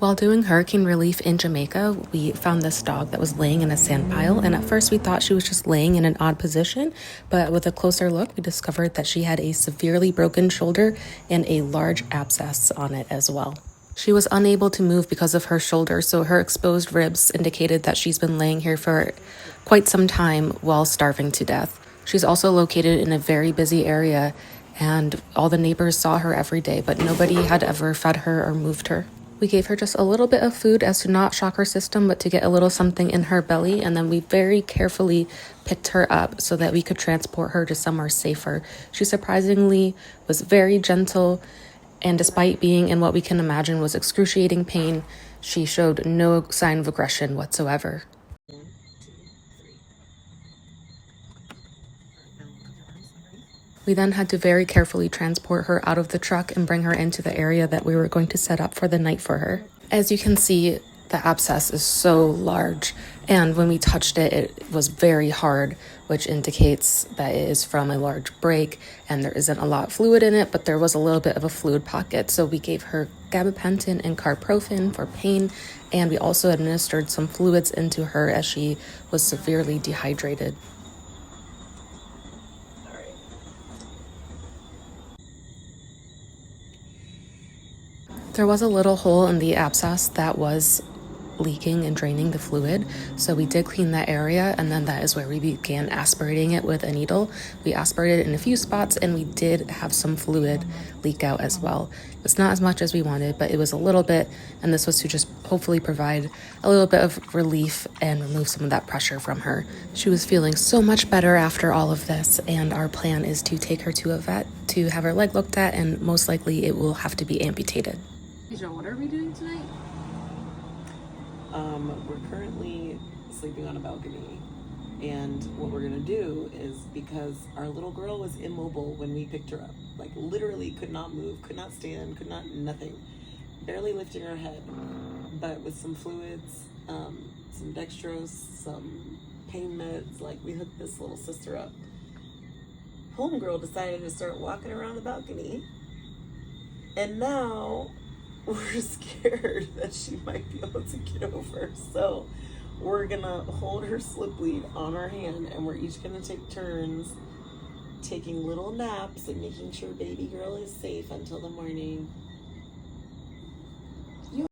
While doing hurricane relief in Jamaica, we found this dog that was laying in a sand pile, and at first we thought she was just laying in an odd position, but with a closer look, we discovered that she had a severely broken shoulder and a large abscess on it as well. She was unable to move because of her shoulder, so her exposed ribs indicated that she's been laying here for quite some time while starving to death. She's also located in a very busy area, and all the neighbors saw her every day, but nobody had ever fed her or moved her. We gave her just a little bit of food as to not shock her system, but to get a little something in her belly, and then we very carefully picked her up so that we could transport her to somewhere safer. She surprisingly was very gentle, and despite being in what we can imagine was excruciating pain, she showed no sign of aggression whatsoever. We then had to very carefully transport her out of the truck and bring her into the area that we were going to set up for the night for her. As you can see, the abscess is so large, and when we touched it, it was very hard, which indicates that it is from a large break, and there isn't a lot of fluid in it, but there was a little bit of a fluid pocket. So we gave her gabapentin and carprofen for pain, and we also administered some fluids into her as she was severely dehydrated. There was a little hole in the abscess that was leaking and draining the fluid, so we did clean that area, and then that is where we began aspirating it with a needle. We aspirated in a few spots, and we did have some fluid leak out as well. It's not as much as we wanted, but it was a little bit, and this was to just hopefully provide a little bit of relief and remove some of that pressure from her. She was feeling so much better after all of this, and our plan is to take her to a vet to have her leg looked at, and most likely it will have to be amputated. What are we doing tonight? We're currently sleeping on a balcony, and what we're gonna do is, because our little girl was immobile when we picked her up, like literally could not move, could not stand, could not nothing, barely lifting her head, but with some fluids, some dextrose, some pain meds, like we hooked this little sister up. Homegirl decided to start walking around the balcony, and now we're scared that she might be able to get over. So we're gonna hold her slip lead on our hand, and we're each gonna take turns taking little naps and making sure baby girl is safe until the morning.